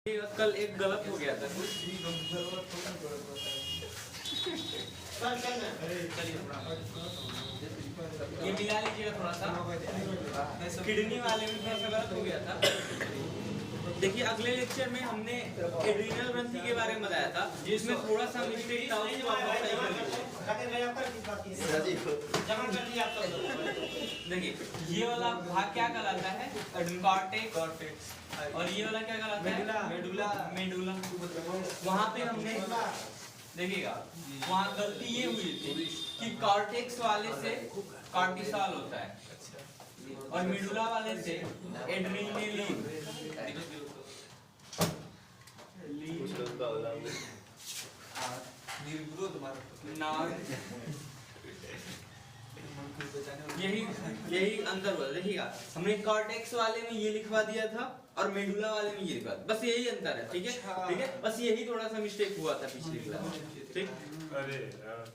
कल एक गलत हो गया था ये मिला लीजिएगा थोड़ा सा किडनी वाले में थोड़ा सा गलत हो गया था। देखिए अगले लेक्चर में हमने एड्रीनल ग्रंथि के बारे में बताया था जिसमें थोड़ा सा मिस्टेक था उसको आप सही कर लीजिए। देखिए ये वाला भाग क्या कहलाता है? कॉर्टेक्स। और ये वाला क्या कहलाता है? मेडुला। वहाँ पे हमने देखिएगा वहाँ गलती ये हुई थी कि कॉर्टेक्स वाले से कॉर्टिसोल होता है और मेडुला वाले से एड्रेनालिन। यही अंतर हुआ। देखिएगा हमने कॉर्टेक्स वाले में ये लिखवा दिया था और मेडुला वाले में ये लिखवा दिया, बस यही अंतर है। ठीक है ठीक है, बस यही थोड़ा सा मिस्टेक हुआ था पिछली क्लास। ठीक, अरे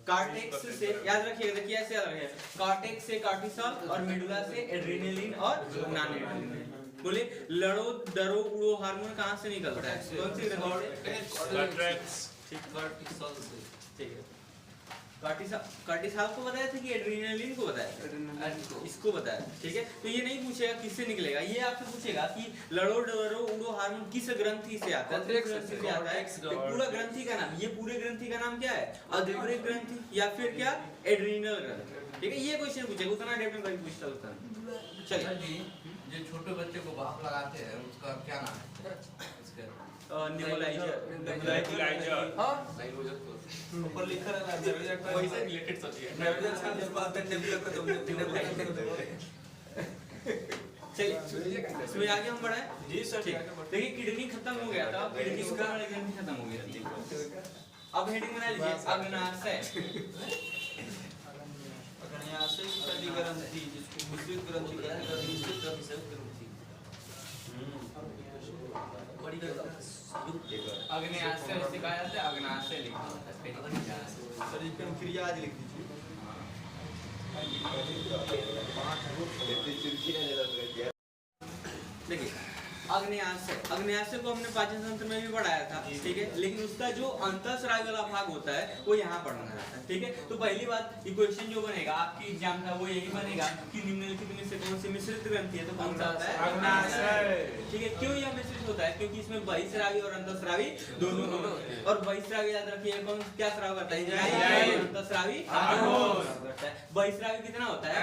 कॉर्टेक्स से याद रखिएगा, देखिए ऐसे याद रखिएगा, कॉर्टेक्स से कॉर्टिसोल और मेडुला से एड्रेनालिन और नॉन एड्रेनालिन। बोले लड़ो डरो उड़ो हार्मोन कहाँ से निकलता है? कौन सी कॉर्टेक्स? ठीक है, कॉर्टिसोल को बताया था कि एड्रेनालिन को बताया था? इसको बताया। ठीक है, तो ये नहीं पूछेगा किससे निकलेगा, ये आपसे पूछेगा कि लड़ो डरो उड़ो हार्मोन किस ग्रंथि से आता है? ग्रंथि से आता है। पूरा ग्रंथि का नाम, ये पूरे ग्रंथि का नाम क्या है? अधोरेख ग्रंथि या फिर क्या? एड्रीनल ग्रंथि। ठीक है, ये क्वेश्चन पूछेगा, उतना डेट में कभी पूछता उतना। चलिए जो छोटे बच्चे को भाप लगाते हैं उसका क्या नाम है? नेबुलाइजर। हां ऊपर लिखा है नेबुलाइजर, वही से रिलेटेड सोचिए। नेबुलाइजर जिसको आते हैं नेबुला को नेबुलाइजर। चलिए इसमें आगे हम बढ़ाएं जी सर। देखिए किडनी खत्म हो गया था, किडनी का ग्रंथि खत्म हो गया था। अब हेडिंग बना लीजिए अग्नाशय। अग्नाशय की पहली ग्रंथि जिसको मिश्रित ग्रंथि कहते हैं, मिश्रित ग्रंथि से ग्रंथि बड़ी अग्नाशय से कहा जाता है, अग्नाशय लिखा होता है। सर इसकी क्रिया आज लिख दीजिए। देखिए अग्न्याशय को हमने पाचन तंत्र में भी पढ़ाया था। ठीक है, लेकिन उसका जो अंतःस्रावी वाला भाग होता है वो यहाँ पढ़ना रहता है। ठीक है, तो पहली बात इक्वेशन जो बनेगा आपकी एग्जाम का वो यही बनेगा कि निम्नलिखित में से कौन सी मिश्रित ग्रंथि है? तो कौन सा होता है? अग्न्याशय। ठीक है, क्यों यह मिश्रित होता है? क्योंकि इसमें बहिःस्रावी और अंतःस्रावी दोनों होते हैं। और बहिःस्रावी याद रखिए कौन क्या स्राव करता है? अंतःस्रावी बहिःस्रावी कितना होता है?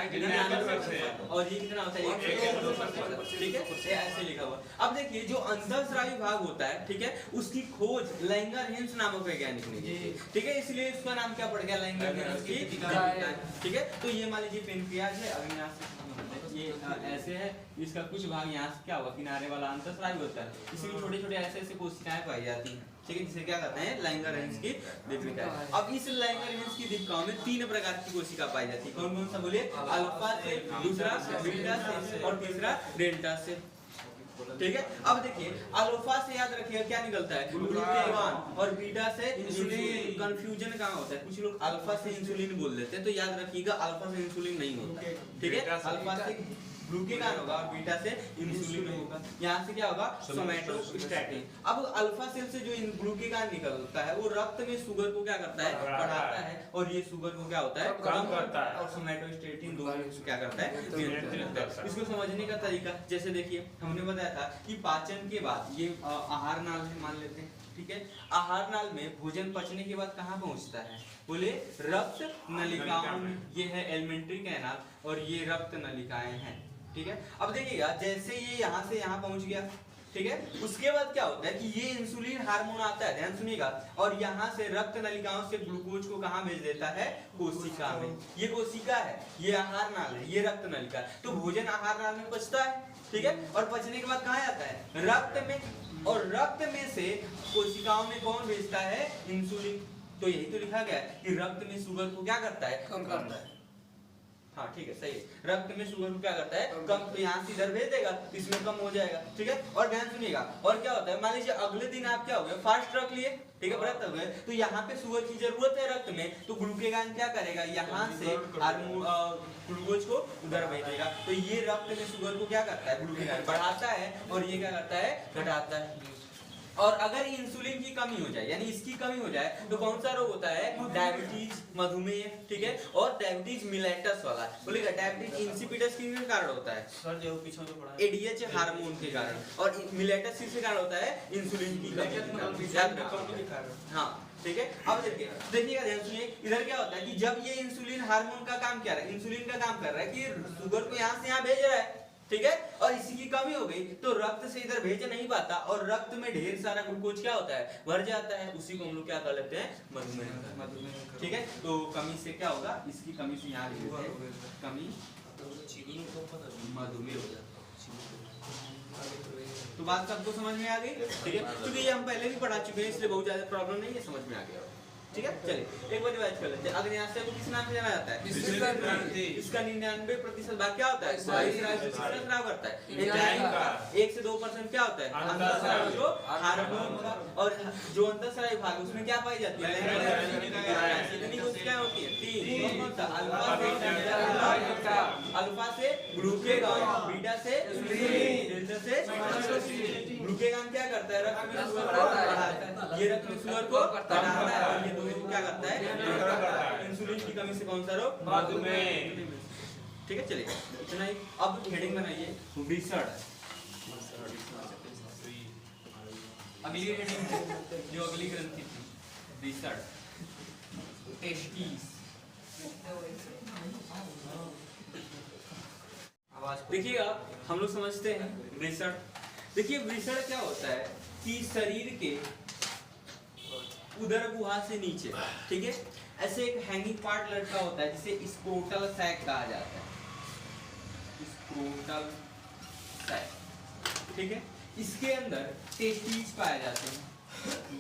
और ये कितना होता है? 1-2%। ठीक है, ऐसे लिखा हुआ। अब देखिए जो अंतःस्रावी भाग होता है, ठीक है, उसकी खोज लैंगर-हेंस नामक वैज्ञानिक ने की। ठीक है, इसलिए इसका नाम क्या पड़ गया? लैंगर-हेंस की दीवार। ठीक है, तो ये मान लीजिए पेनक्रियाज है, अग्न्याशय ये ऐसे है, इसका कुछ भाग यहाँ से क्या होगा? किनारे वाला अंतःस्रावी होता है, इसमें छोटे-छोटे ऐसे कोशिकाएं पाई जाती हैं। ठीक है, जिसे क्या कहते हैं? लैंगर-हेंस की दीपिका। अब इस लैंगर-हेंस की दीपिकाओं में 3 प्रकार की कोशिका पाई जाती है। कौन-कौन सा बोलिए? अल्फा से, दूसरा बीटा से और तीसरा डेल्टा से। ठीक है, अब देखिए अल्फा से याद रखिएगा क्या निकलता है? ग्लूकेगॉन। और बीटा से इंसुलिन। कंफ्यूजन कहाँ होता है? कुछ लोग अल्फा से इंसुलिन बोल देते हैं, तो याद रखिएगा अल्फा से इंसुलिन नहीं होता। ठीक है, अल्फा से ग्लूकेगॉन होगा और बीटा से इंसुलिन होगा। यहाँ से क्या होगा? सोमैटोस्टैटिन। अब अल्फा सेल से जो ग्लूकेगॉन निकलता है वो रक्त में शुगर को क्या करता है? बढ़ाता है, और ये शुगर को क्या होता है? कम करता है। और सोमैटोस्टैटिन दोनों क्या करता है? नियंत्रित करता है। इसको समझने का तरीका जैसे देखिए हमने बताया था कि पाचन के बाद ये आहार नाल है मान लेते हैं। ठीक है, आहार नाल में भोजन पचने के बाद कहाँ पहुँचता है? बोले रक्त नलिकाओं में। ये है एलिमेंट्री कैनाल और ये रक्त नलिकाएं हैं। ठीक है, अब देखिएगा जैसे ये यहाँ से यहाँ पहुंच गया, ठीक है, उसके बाद क्या होता है कि ये इंसुलिन हार्मोन आता है, ध्यान सुनिएगा, और यहाँ से रक्त नलिकाओं से ग्लूकोज को कहाँ भेज देता है? कोशिका में। ये कोशिका है, ये आहार नाल है, ये रक्त नलिका। तो भोजन आहार नाल में पचता है। ठीक है, और पचने के बाद कहाँ आता है? रक्त में। और रक्त में से कोशिकाओं में कौन भेजता है? इंसुलिन। तो यही तो लिखा गया है कि रक्त में शुगर को क्या करता है? कम करता है। हाँ ठीक है, सही है, रक्त में शुगर को क्या करता है? कम। तो यहाँ से इधर भेज देगा, इसमें कम हो जाएगा। ठीक है, और ध्यान सुनिएगा और क्या होता है? मान लीजिए अगले दिन आप क्या हो गए? फास्ट रख लिए, ठीक है, व्रत हो गए, तो यहाँ पे शुगर की जरूरत है रक्त में, तो ग्लूकेगॉन क्या करेगा? यहाँ से ग्लूकोज को उधर भेजेगा। तो ये रक्त में शुगर को क्या करता है? ग्लूकेगॉन बढ़ाता है, और ये क्या करता है? घटाता है। और अगर इंसुलिन की कमी हो जाए यानी इसकी कमी हो जाए तो कौन सा रोग होता है? डायबिटीज, मधुमेह, ठीक है, और डायबिटीज मिलेटस वाला। बोलेगा डायबिटीज इंसिपिडस किसके कारण होता है? सर जो पीछे जो पड़ा एडीएच हार्मोन के कारण, और मिलेटस किसके कारण होता है? इंसुलिन की कमी के कारण। याद रखो। हाँ ठीक है। अब देखिएगा ध्यान सुनिए, इधर क्या होता है कि जब ये इंसुलिन हार्मोन का काम क्या रहा है? इंसुलिन का काम कर रहा है कि शुगर को यहाँ से यहाँ भेज रहा है, ठीक है, और इसी की कमी हो गई तो रक्त से इधर भेज नहीं पाता और रक्त में ढेर सारा ग्लूकोज क्या होता है? भर जाता है। उसी को हम लोग क्या कर लेते हैं? मधुमेह। ठीक है, तो कमी से क्या होगा? इसकी कमी से यहाँ ले लेते हैं, कमी मधुमेह हो जाता है। तो बात सबको समझ में आ गई, ठीक है, क्योंकि ये हम पहले भी पढ़ा चुके हैं इसलिए बहुत ज्यादा प्रॉब्लम नहीं है, समझ में आ गया, ठीक है। चलिए एक बार रिवाइज कर लेते हैं। अग्न्याशय को किस नाम से जाना जाता है? इसका 99% भाग क्या होता है? स्राव करता है। एंजाइम का 1 से 2% क्या होता है? अंतःस्रावी जो हार्मोन का, और जो अंतःस्रावी भाग उसमें क्या पाई जाती है? कितनी कोशिकाएं होती है? 3। अल्फा से ग्लूकेगॉन, बीटा से इंसुलिन, डेल्टा से ग्लूकेगॉन क्या करता है? रक्त में शुगर को बढ़ाता है। ये रक्त में शुगर को बढ़ाता है और ये दोनों क्या करता है? इंसुलिन की कमी से कौन सा रोग? मधुमेह। ठीक है, चलिए इतना ही। अब हेडिंग बनाइए विसर्ड। अगली हेडिंग जो अगली ग्रंथि थी विसर्ड, टेस्टिस। देखिएगा हम लोग समझते हैं विसर्ड। देखिए विसर्ड क्या होता है कि शरीर के उदर गुहा से नीचे, ठीक है, ऐसे एक हैंगिंग पार्ट लटका होता है जिसे स्क्रोटल सैक कहा जाता है। स्क्रोटल सैक, ठीक है, इसके अंदर टेस्टिस पाए जाते हैं।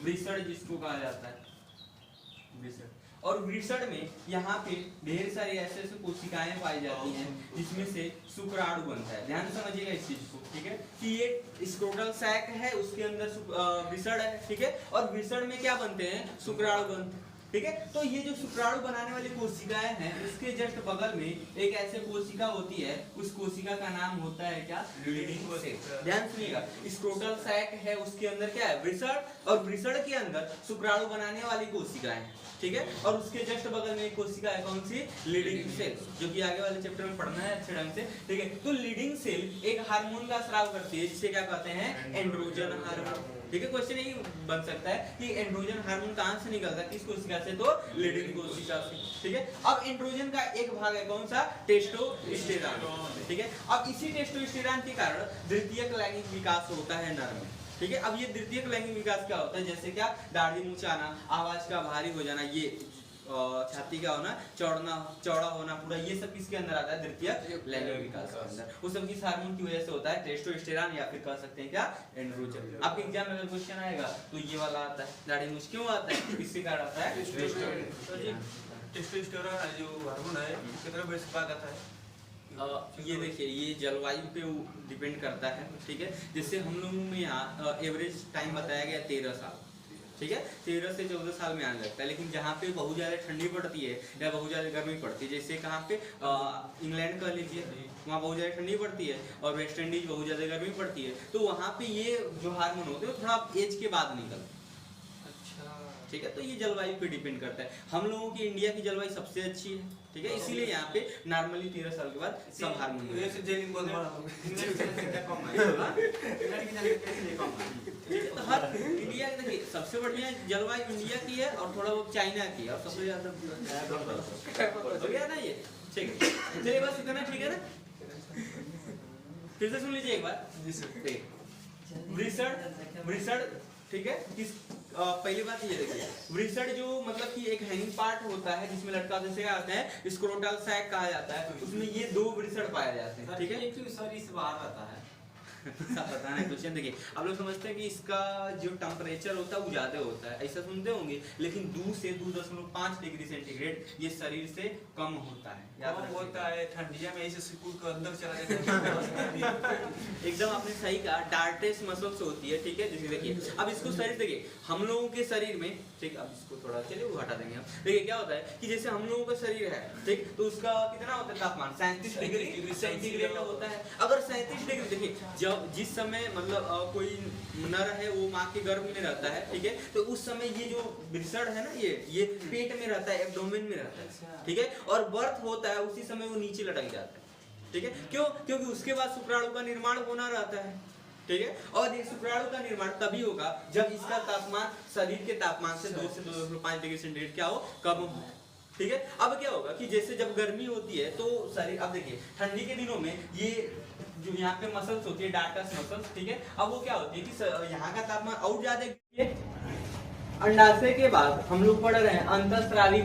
विसर्ड जिसको कहा जाता है विसर्ड। और विसर्ड में यहाँ पे ढेर सारी ऐसे कोशिकाएं पाई जाती हैं जिसमें से शुक्राणु बनता है। ध्यान समझिएगा इस चीज को, ठीक है, कि ये स्क्रोटल सैक है, उसके अंदर विसर्ड है, ठीक है, और विसर्ड में क्या बनते हैं? शुक्राणु बनते हैं, ठीक है। तो ये जो शुक्राणु बनाने वाली कोशिकाएं हैं उसके जस्ट बगल में एक ऐसे कोशिका होती है, उस कोशिका का नाम होता है क्या? Leading cell. ध्यान सुनिएगा, स्क्रोटल सैक है, उसके अंदर क्या है? विसर्ड, और विसर्ड के अंदर शुक्राणु बनाने वाली कोशिकाएं, ठीक है, और उसके जस्ट बगल में एक कोशिका है, कौन सी? लीडिंग सेल, जो कि आगे वाले चैप्टर में पढ़ना है अच्छे ढंग से, ठीक है। तो लीडिंग सेल एक हार्मोन का स्राव करती है जिसे क्या कहते हैं? एंड्रोजन हार्मोन, ठीक है। क्वेश्चन यही बन सकता है कि एंड्रोजन हार्मोन कहां से निकलता है? किस कोशिका से? तो लीडिंग कोशिका से, ठीक है। अब एंड्रोजन का एक भाग है कौन सा? टेस्टोस्टेरॉन, ठीक है। अब इसी टेस्टोस्टेरॉन के कारण द्वितीयक लैंगिक विकास होता है नर में, ठीक है। अब ये द्वितीयक लैंगिक विकास क्या होता है? जैसे क्या? दाढ़ी मूंछ आना, आवाज का भारी हो जाना, ये छाती का होना, चौड़ा होना, पूरा ये सब किसके अंदर आता है? द्वितीयक लैंगिक विकास के अंदर। वो सब किस हार्मोन की वजह से होता है? टेस्टोस्टेरॉन, या फिर कह सकते हैं क्या? एंड्रोजन। आपके एग्जाम में अगर क्वेश्चन आएगा तो ये वाला आता है, दाढ़ी मूंछ क्यों आता है? किसके कारण आता है? टेस्टोस्टेरोन जो हार्मोन है कितना बड़े से पाता है? ये देखिए, ये जलवायु पे डिपेंड करता है, ठीक है। जैसे हम लोगों में यहाँ एवरेज टाइम बताया गया 13 साल, ठीक है, 13 से 14 साल में आने लगता है। लेकिन जहाँ पे बहुत ज़्यादा ठंडी पड़ती है या बहुत ज़्यादा गर्मी पड़ती है, जैसे कहाँ पे इंग्लैंड कह लीजिए, वहाँ बहुत ज़्यादा ठंडी पड़ती है, और वेस्ट इंडीज बहुत ज़्यादा गर्मी पड़ती है, तो वहाँ पे ये जो हार्मोन होते हैं थोड़ा एज के बाद निकलते हैं, ठीक है। तो ये जलवायु पे डिपेंड करता है। हम लोगों की इंडिया की जलवायु सबसे अच्छी है, ठीक है, इसीलिए यहाँ पे नॉर्मली 13 साल के बाद सब हार्मोन तो हर इंडिया देखिए सबसे बढ़िया जलवायु इंडिया की है और थोड़ा बहुत चाइना की है, और सबसे ज्यादा हो गया ना ये, ठीक है। चलिए बस इतना, ठीक है ना। फिर से सुन लीजिए एक बार। विसर्ड, ठीक है, किस पहली बात ये देखिए, विसर्ड जो मतलब कि एक हैंगिंग पार्ट होता है जिसमें लटका जैसे क्या आते हैं? स्क्रोटल सैक कहा जाता है, उसमें ये 2 विसर्ड पाए जाते हैं, ठीक है। सर इस बाहर आता है पता नहीं, क्वेश्चन देखिए, आप लोग समझते हैं कि इसका जो टेम्परेचर होता है वो ज्यादा होता है, ऐसा सुनते होंगे, लेकिन 2 से 2.5 डिग्री सेंटीग्रेड ये शरीर से कम होता है, याद होता है। ठंडिया में ऐसे सिकुड़ के अंदर चला जाता है एकदम आपने सही कहा, डार्टेस मसल्स होती है, ठीक है। जैसे देखिए अब इसको शरीर देखिए, हम लोगों के शरीर में, ठीक, अब इसको थोड़ा चलिए वो हटा देंगे हम। देखिए क्या होता है कि जैसे हम लोगों का शरीर है, ठीक, तो उसका कितना होता है तापमान 37 डिग्री सेंटीग्रेड का होता है। अगर 37 डिग्री, देखिए जब जिस समय मतलब कोई नर है वो माँ के गर्भ में रहता है, ठीक है, तो उस समय ये जो वृषण है ना, ये पेट में रहता है, एब्डोमेन में रहता है, ठीक है, और बर्थ होता है उसी समय वो नीचे लटक जाता है, ठीक है। क्यों? क्योंकि उसके बाद शुक्राणु का निर्माण होना रहता है, ठीक है। और ये शुक्राणु का निर्माण तभी होगा जब इसका तापमान शरीर के तापमान से 2 से 2.5 डिग्री सेंटीग्रेड क्या हो, कम हो, ठीक है। अब क्या होगा कि जैसे जब गर्मी होती है तो शरीर, अब देखिए ठंडी के दिनों में ये जो यहाँ पे मसल्स होती है, डार्टस मसल्स, ठीक है, अब वो क्या होती है कि यहाँ का तापमान और ज्यादा। अंडाशय के बाद हम लोग पढ़ रहे हैं अंतःस्रावी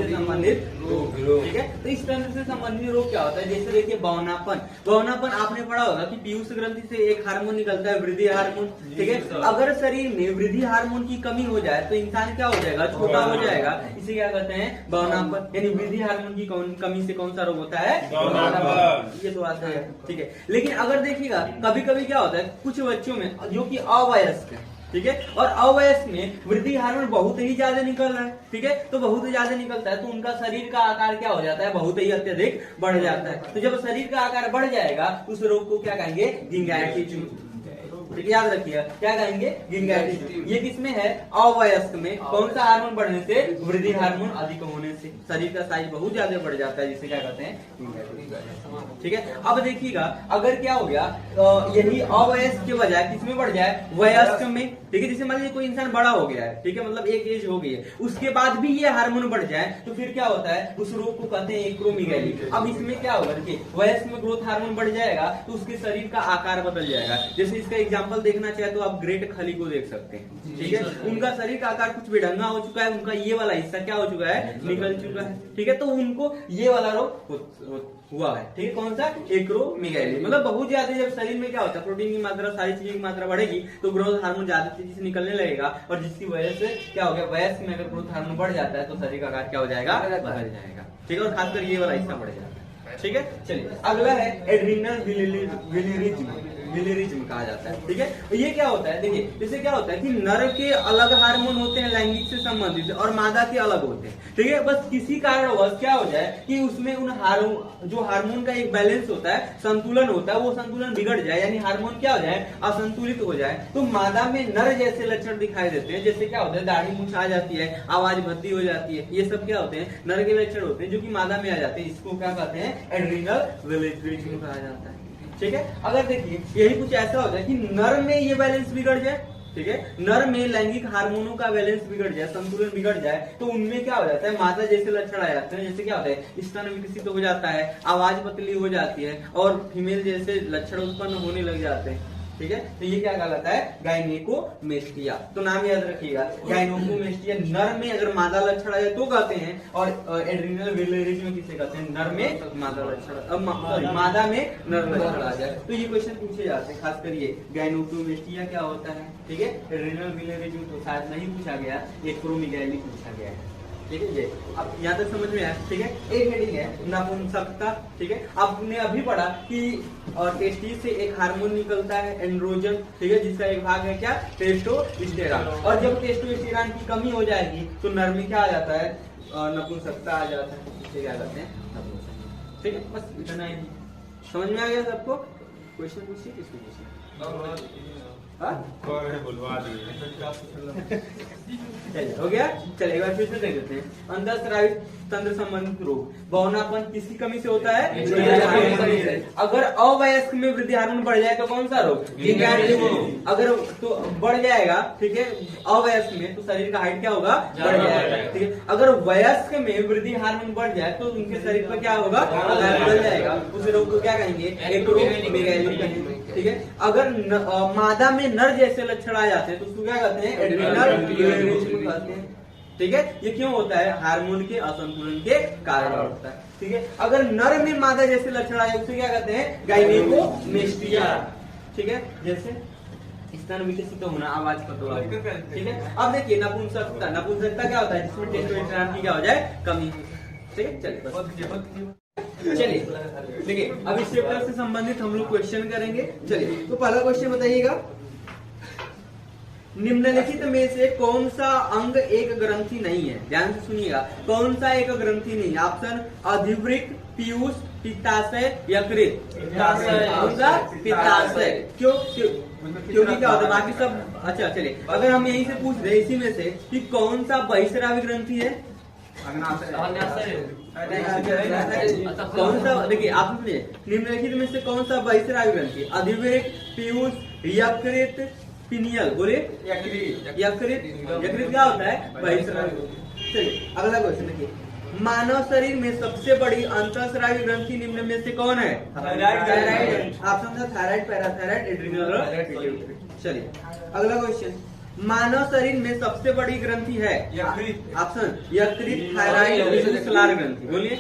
संबंधित रोग, ठीक है। तो इस तंत्र से संबंधित रोग क्या होता है, जैसे देखिए बौनापन आपने पढ़ा होगा कि पीयूष ग्रंथि से एक हार्मोन निकलता है, वृद्धि हार्मोन, ठीक है। अगर शरीर में वृद्धि हार्मोन की कमी हो जाए तो इंसान क्या हो जाएगा, छोटा हो जाएगा, इसे क्या कहते हैं, बौनापन। यानी वृद्धि हार्मोन की कमी से कौन सा रोग होता है, बौनापन। ये तो आता है, ठीक है। लेकिन अगर देखिएगा कभी कभी क्या होता है कुछ बच्चों में जो कि अवयस्क है, ठीक है, और अवयस्क में वृद्धि हार्मोन बहुत ही ज्यादा निकल रहा है, ठीक है, तो बहुत ही ज्यादा निकलता है तो उनका शरीर का आकार क्या हो जाता है, बहुत ही अत्यधिक बढ़ जाता है। तो जब शरीर का आकार बढ़ जाएगा उस रोग को क्या कहेंगे, गिंगैटिज्म, याद रखिएगा, क्या कहेंगे, गिंगैटिज्म। ये किसमें है, अवयस्क में। कौन सा हार्मोन बढ़ने से, वृद्धि हार्मोन अधिक होने से शरीर का साइज बहुत ज्यादा बढ़ जाता है, जिसे क्या कहते हैं, ठीक है। अब देखिएगा अगर क्या हो गया, यही अवयस्क के बजाय किसमें बढ़ जाए, वयस्क में, ठीक है। जैसे मान लीजिए कोई इंसान बड़ा हो गया है, ठीक है, मतलब एक एज हो गई है, उसके बाद भी ये हार्मोन बढ़ जाए तो फिर क्या होता है, उस रोग को कहते हैं एक्रोमीगैली। अब इसमें क्या होगा, देखिए वयस्क में ग्रोथ हार्मोन बढ़ जाएगा तो उसके शरीर का आकार बदल जाएगा। जैसे इसका एग्जाम्पल देखना चाहे तो आप ग्रेट खली को देख सकते हैं, ठीक है। उनका शरीर का आकार कुछ बेढंगा हो चुका है, उनका ये वाला हिस्सा क्या हो चुका है, निकल चुका है, ठीक है। तो उनको ये वाला रोग हुआ है, ठीक है। कौन सा, एक्रोमीगैली। मतलब बहुत ज्यादा जब शरीर में क्या होता है, प्रोटीन की मात्रा, सारी चीजों की मात्रा बढ़ेगी तो ग्रोथ हार्मोन ज्यादा तेजी से निकलने लगेगा, और जिसकी वजह से क्या हो गया, वयस्क में अगर ग्रोथ हार्मोन बढ़ जाता है तो शरीर का आकार क्या हो जाएगा, बढ़ जाएगा, ठीक है। और खासकर ये वाला हिस्सा बढ़ जाता है, ठीक है। चलिए अगला है एड्रीनल विलिरिज्म कहा जाता है, ठीक है। ये क्या होता है, देखिए जैसे क्या होता है कि नर के अलग हार्मोन होते हैं लैंगिक से संबंधित, और मादा के अलग होते हैं, ठीक है। बस किसी कारणवश क्या हो जाए कि उसमें उन जो हार्मोन का एक बैलेंस होता है, संतुलन होता है, वो संतुलन बिगड़ जाए, यानी हार्मोन क्या हो जाए, असंतुलित हो जाए, तो मादा में नर जैसे लक्षण दिखाई देते हैं। जैसे क्या होता है, दाढ़ी मूंछ आ जाती है, आवाज भद्दी हो जाती है, ये सब क्या होते हैं, नर के लक्षण होते हैं जो कि मादा में आ जाते हैं। इसको क्या कहते हैं, एड्रीनल विलिरिज्म कहा जाता है, ठीक है। अगर देखिए यही कुछ ऐसा होता है कि नर में ये बैलेंस बिगड़ जाए, ठीक है, नर में लैंगिक हार्मोनों का बैलेंस बिगड़ जाए, संतुलन बिगड़ जाए, तो उनमें क्या हो जाता है, मादा जैसे लक्षण आ जाते हैं। जैसे क्या होता है, स्तन विकसित हो जाता है, आवाज पतली हो जाती है, और फीमेल जैसे लक्षण उत्पन्न होने लग जाते हैं, ठीक है। तो ये क्या कहलाता है, गायनेकोमेस्टिया। तो नाम याद रखिएगा, गायनेकोमेस्टिया। नर में अगर मादा लक्षण आ जाए तो कहते हैं, और एड्रीनल विलिरिज्म किसे कहते हैं, नर में मादा लक्षण, मादा में नर लक्षण आ जाए तो ये क्वेश्चन पूछे जाते हैं। खासकर ये गायनेकोमेस्टिया क्या होता है, ठीक है। एड्रीनल विलिरिज्म तो शायद नहीं पूछा गया, एक्रोमीगैली पूछा गया है, ठीक है। ये अब यहाँ तक समझ में आया, ठीक है। एक हेडिंग है नपुंसकता, ठीक है। आपने अभी पढ़ा कि टेस्टिस से एक हार्मोन निकलता है एंड्रोजन, ठीक है, जिसका एक भाग है क्या, टेस्टोस्टेरॉन। और जब टेस्टोस्टेरॉन की कमी हो जाएगी तो नर में क्या आ जाता है, नपुंसकता आ जाता है, इसे क्या कहते हैं, नपुंसकता, ठीक है। बस इतना ही समझ में आ गया सबको। क्वेश्चन पूछिए, किसको पूछिए, हो गया। चलिए एक बार फिर से देख लेते हैं। अंतःस्रावी तंत्र संबंधित रोग, बौनापन किसकी कमी से होता है, अगर अवयस्क में वृद्धि हार्मोन बढ़ जाए तो कौन सा रोग, अगर तो बढ़ जाएगा, ठीक है, अवयस्क में तो शरीर का हाइट क्या होगा, बढ़ जाएगा, ठीक है। अगर वयस्क में वृद्धि हार्मोन बढ़ जाए तो उनके शरीर पर क्या होगा, बढ़ जाएगा, उस रोग को क्या कहेंगे, एक्रोमीगैली कहेंगे, ठीक है। अगर मादा में नर जैसे लक्षण आ जाते हैं तो उसको क्या कहते हैं, एड्रीनल विलिरिज्म कहते हैं, ठीक है। ये क्यों होता है, हार्मोन के असंतुलन के कारण होता है, ठीक है। अगर नर में मादा जैसे लक्षण आए उसे क्या कहते हैं, गायनेकोमेस्टिया, ठीक है। जैसे स्तन विकसित होना, आवाज पतला, ठीक है। अब देखिए नपुंसकता क्या होता है, जिसमें टेस्टोस्टेरोन की क्या हो जाए, कमी, ठीक है। चलिए चलिए देखिए, अब इस चैप्टर से संबंधित हम लोग क्वेश्चन करेंगे। चलिए, तो पहला क्वेश्चन बताइएगा, निम्नलिखित में से कौन सा अंग एक ग्रंथि नहीं है? ध्यान से सुनिएगा, कौन सा एक ग्रंथि नहीं है? ऑप्शन अधिवृक्क, पीयूष, पित्ताशय, यकृत। पित्ताशय। क्योंकि क्या होता है बाकी सब। अच्छा चलिए, अगर हम यहीं से पूछ रहे इसी में से कि कौन सा बहिस्रावी ग्रंथि है? कौन सा? देखिए आप सुनिए, निम्नलिखित में से कौन सा बहिस्रावी ग्रंथि? अधिवृक्क, पीयूष, यकृत, पिनियल। बोले यकृत। यकृत क्या होता है? बहिस्रावी। चलिए अगला क्वेश्चन देखिए, मानव शरीर में सबसे बड़ी अंतःस्रावी ग्रंथि निम्न में से कौन है? थायराइड। ऑप्शन था थायराइड, पैराथायराइड, एड्रिनल और पिट्यूटरी। चलिए अगला क्वेश्चन, मानव शरीर में सबसे बड़ी ग्रंथि है? ऑप्शन यकृत, थायराइड, पीयूष, लार ग्रंथि। बोलिए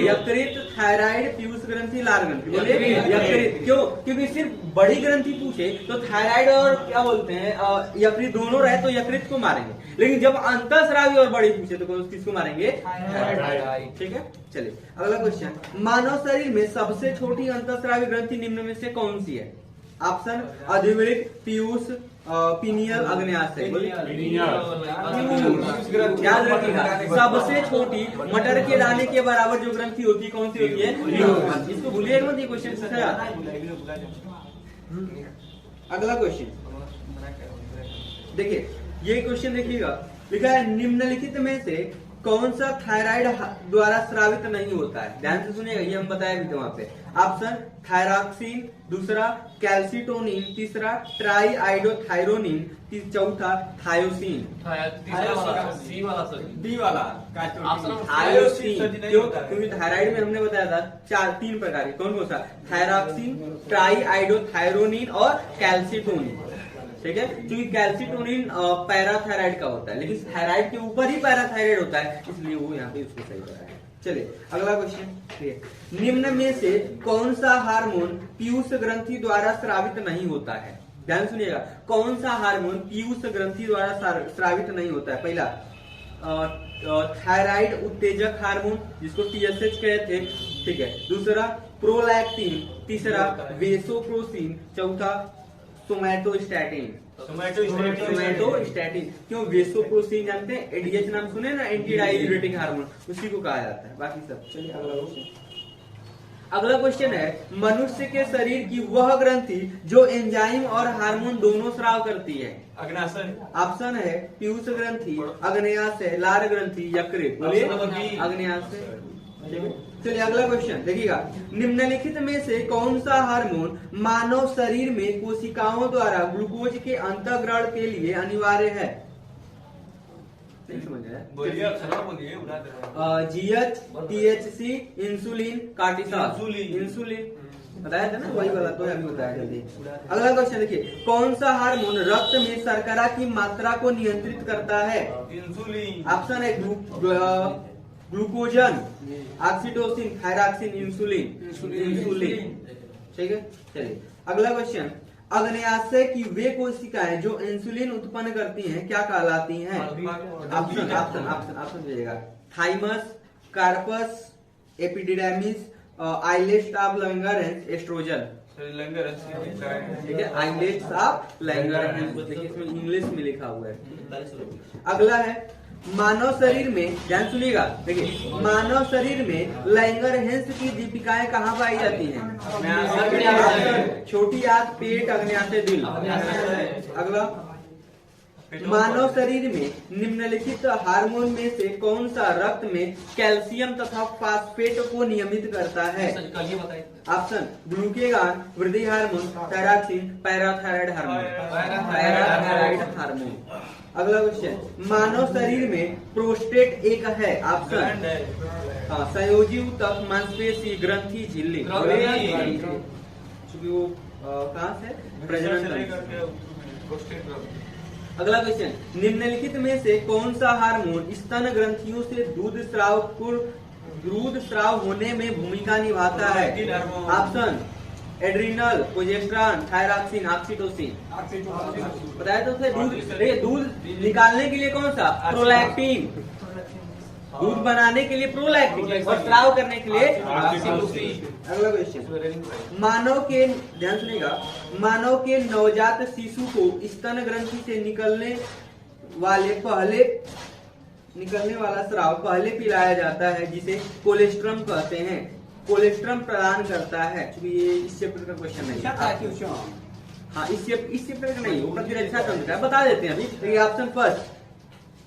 यकृत, थायराइड, पीयूष ग्रंथि, लार ग्रंथि। बोलिए यकृत। क्यों? क्योंकि सिर्फ बड़ी ग्रंथि पूछे तो थायराइड और क्या बोलते हैं यकृत दोनों रहे तो यकृत को मारेंगे, लेकिन जब अंतःस्रावी और बड़ी पूछे तो किसको मारेंगे? थायराइड। ठीक है। चलिए अगला क्वेश्चन, मानव शरीर में सबसे छोटी अंतःस्रावी ग्रंथि निम्न में से कौन सी है? ऑप्शन अधिवृक्क, पीयूष, पिनियल, अग्न्याशय। याद रखिएगा, सबसे छोटी मटर के दाने के बराबर जो ग्रंथि होती है कौन सी होती है? इसको भूलिएगा मत, ये क्वेश्चन पूछा। अगला क्वेश्चन देखिए, ये क्वेश्चन देखिएगा, लिखा है निम्नलिखित में से कौन सा थायराइड द्वारा स्रावित नहीं होता है? ध्यान से सुनिएगा, ये हम बताया भी थे वहां पे। ऑप्शन थायरॉक्सिन, दूसरा कैल्सिटोनिन, तीसरा ट्राई आइडोथायरोनिन, चौथा थायोसिन। डी वाला थायोसिन। क्यों? क्योंकि थायराइड में हमने बताया था तीन प्रकार के, कौन कौन सा? थायरॉक्सिन, ट्राई आइडोथायरोनिन और कैल्सिटोनिन। ठीक है, क्योंकि कैल्सिटोनिन पैराथायराइड का होता है, लेकिन थायराइड के ऊपर ही पैराथायराइड होता है, इसलिए वो यहाँ पे उसको सही बताया। चलिए अगला क्वेश्चन, निम्न में से कौन सा हार्मोन पीयूष ग्रंथि द्वारा स्रावित नहीं होता है? ध्यान सुनिएगा, कौन सा हार्मोन पीयूष ग्रंथि द्वारा स्रावित नहीं होता है? पहला थायराइड उत्तेजक हार्मोन जिसको TSH कहते हैं। ठीक है, दूसरा प्रोलैक्टिन, तीसरा वेसोप्रोसिन, चौथा सोमैटोस्टैटिन। सोमैटोस्टैटिन। क्यों? वेसोप्रोसिन जानते हैं, ADH नाम सुने ना, एंटी डाययूरेटिक हार्मोन, उसी को कहा जाता है, बाकी सब। चलिए अगला क्वेश्चन। अगला क्वेश्चन है, मनुष्य के शरीर की वह ग्रंथि जो एंजाइम और हार्मोन दोनों स्राव करती है? अग्न्याशय। ऑप्शन है पीयूष ग्रंथि, अग्न्याशय, लार ग्रंथि, यकृत। बोलिए अग्न्याशय। चलिए अगला क्वेश्चन देखिएगा, निम्नलिखित में से कौन सा हार्मोन मानव शरीर में कोशिकाओं द्वारा ग्लूकोज के अंतःग्रहण के लिए अनिवार्य है? GH, THC, insulin, cortisol. Insulin बताया था ना, वही वाला तो अभी बताया जल्दी। अगला क्वेश्चन देखिए, कौन सा हार्मोन रक्त में शर्करा की मात्रा को नियंत्रित करता है? इंसुलिन। ऑप्शन है ग्लूकोजन, ऑक्सीटोसिन, थायरॉक्सिन, इंसुलिन। ठीक है। चलिए अगला क्वेश्चन, अग्न्याशय की वे कोशिकाएं जो इंसुलिन उत्पन्न करती हैं क्या कहलाती हैं? ऑप्शन दीजिएगा, thymus, carpus, epididymis, islets of Langerhans, estrogen. ठीक है, आइलेट्स ऑफ लैंगरहैंस, देखिए इसमें इंग्लिश में लिखा हुआ है। अगला है, मानव शरीर में, ध्यान सुनिएगा, देखिए मानव शरीर में लैंगरहैंस की दीपिकाएं कहाँ पाई जाती हैं? छोटी आंत, पेट, अग्न्याशय, दिल। अगला, मानव शरीर में निम्नलिखित हार्मोन में से कौन सा रक्त में कैल्शियम तथा फास्फेट को नियमित करता है? ऑप्शन ग्लूकेगान, वृद्धि hormone, thyroxine, parathyroid hormone. Parathyroid hormone. अगला क्वेश्चन, मानव शरीर में प्रोस्टेट एक है? ऑप्शन संयोजी ऊतक, मांसपेशी, ग्रंथि, झिल्ली। वो कहाँ से? प्रजनन। अगला क्वेश्चन, निम्नलिखित में से कौन सा हार्मोन स्तन ग्रंथियों से दूध स्राव होने में भूमिका निभाता है? Option adrenal, progesterone, thyroxine, oxytocin. बताया तो दूध निकालने के लिए कौन सा? प्रोलैक्टिन। दूध बनाने के लिए प्रोलैक्टिन और स्राव करने के लिए ऑक्सीटोसिन। अगला क्वेश्चन, मानव के, ध्यान सुनिएगा, मानव के नवजात शिशु को स्तन ग्रंथि से निकलने वाला स्राव पहले पिलाया जाता है, जिसे कोलेस्ट्रम कहते हैं। कोलेस्ट्रम प्रदान करता है, क्योंकि ये इस चैप्टर का क्वेश्चन नहीं है। हाँ, इस चैप्टर का नहीं, वो प्रतिरक्षा तंत्र का, बता देते हैं अभी। ऑप्शन फर्स्ट,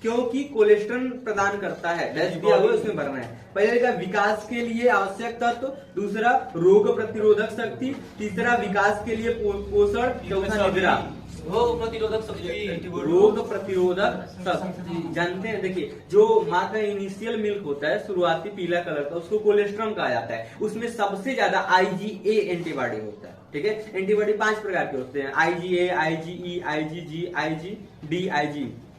क्योंकि कोलेस्ट्रॉल प्रदान करता है, डैश दिया हुआ उसमें भरना है। पहले का विकास के लिए आवश्यक तत्व, दूसरा रोग प्रतिरोधक शक्ति, तीसरा विकास के लिए पोषण, चौथा निद्रा। रोग प्रतिरोधक शक्ति, रोग प्रतिरोधक शक्ति जानते हैं, देखिए जो माँ का इनिशियल मिल्क होता है, शुरुआती पीला कलर का, उसको कोलेस्ट्रॉल कहा जाता है। उसमें सबसे ज्यादा IgA एंटीबॉडी होता है, ठीक है। एंटीबॉडी 5 प्रकार के होते हैं, IgA, IgE, IgG, IgD, IG,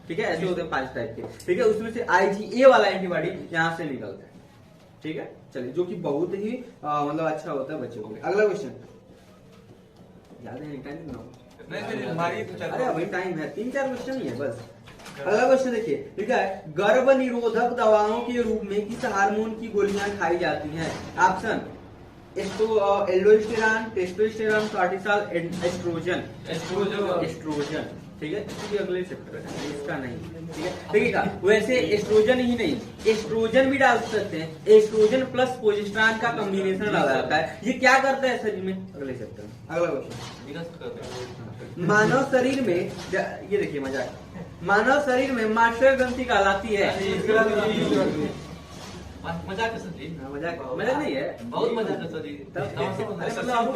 ठीक है, ऐसे होते हैं 5 टाइप के, ठीक है। उसमें से IgA वाला एंटीबॉडी यहाँ से निकलता है, ठीक है। चलिए, जो कि बहुत ही मतलब अच्छा होता है बच्चों के लिए। अगला क्वेश्चन, ज्यादा नहीं टाइम ना, अरे अभी टाइम है, 3-4 क्वेश्चन ही है बस। अगला क्वेश्चन देखिए, ठीक है, गर्भ निरोधक दवाओं के रूप में किस हार्मोन की गोलियां खाई जाती हैं? Option, aldosterone, testosterone, cortisol, estrogen, ठीक है। इसलिए अगले चैप्टर है, इसका नहीं, ठीक है। देखिएगा, वैसे एस्ट्रोजन ही नहीं, एस्ट्रोजन भी डाल सकते हैं। एस्ट्रोजन प्लस प्रोजेस्टेरॉन का कॉम्बिनेशन डाला जाता है। ये क्या करता है शरीर में? अगले चैप्टर में। अगला क्वेश्चन, मानव शरीर में, ये देखिए मजाक, मानव शरीर में मास्टर ग्रंथि कहलाती है। मजाक है सर जी, मजाक नहीं है, बहुत मजाक है सर जी।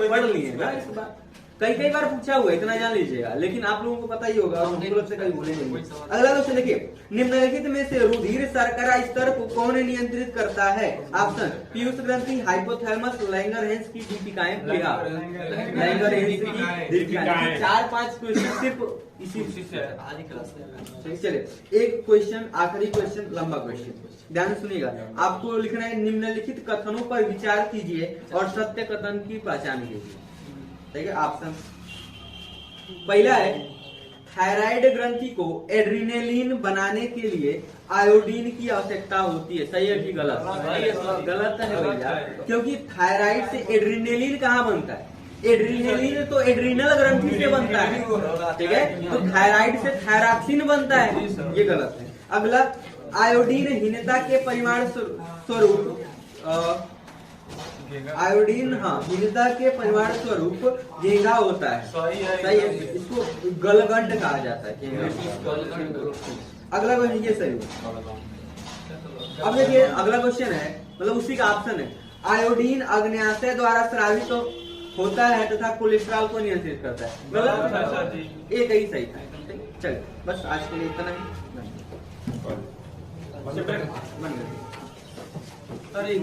पढ़ लिए ना इस बार, कई बार पूछा हुआ है, इतना जान लीजिएगा। लेकिन आप लोगों को पता ही होगा, से कभी भूलेंगे नहीं। अगला क्वेश्चन देखिए, निम्नलिखित में से रुधिर शर्करा स्तर को कौन नियंत्रित करता है? ऑप्शन, पीयूष ग्रंथि, हाइपोथैलेमस, लैंगरहैंस की दीपिकाएं, लैंगरहैंस की दीपिकाएं। 4-5 क्वेश्चन सिर्फ इसी से आज ही क्लास में। चलिए, एक क्वेश्चन, आखिरी क्वेश्चन, लंबा क्वेश्चन, ध्यान सुनिएगा। आपको लिखना है, निम्नलिखित कथनों पर विचार कीजिए और सत्य कथन की पहचान कीजिए, ठीक है। ऑप्शन पहला है, थायराइड ग्रंथि को एड्रिनेलिन बनाने के लिए आयोडीन की आवश्यकता होती है। सही है कि गलत? गलत है भैया, क्योंकि थायराइड से एड्रिनेलिन कहाँ बनता है? एड्रिनेलिन तो एड्रिनल ग्रंथि से बनता है, ठीक है। तो थायराइड से थायरॉक्सिन बनता है, ये गलत है। अगला, आयोडीन हीनता के परिमाण स्वरूप आयोडीन, हाँ, हीनता के परिमाण स्वरूप घेंघा होता है। सही है, इसको गलगंड कहा जाता है। अगला क्वेश्चन, ये सही है। अब देखिए, अगला क्वेश्चन है, मतलब उसी का ऑप्शन है, आयोडीन अग्न्याशय द्वारा स्रावित होता है तथा कोलेस्ट्रॉल को नियंत्रित करता है। गलत, एक ही सही था। चलिए, बस आज के लिए इतना ही। अरे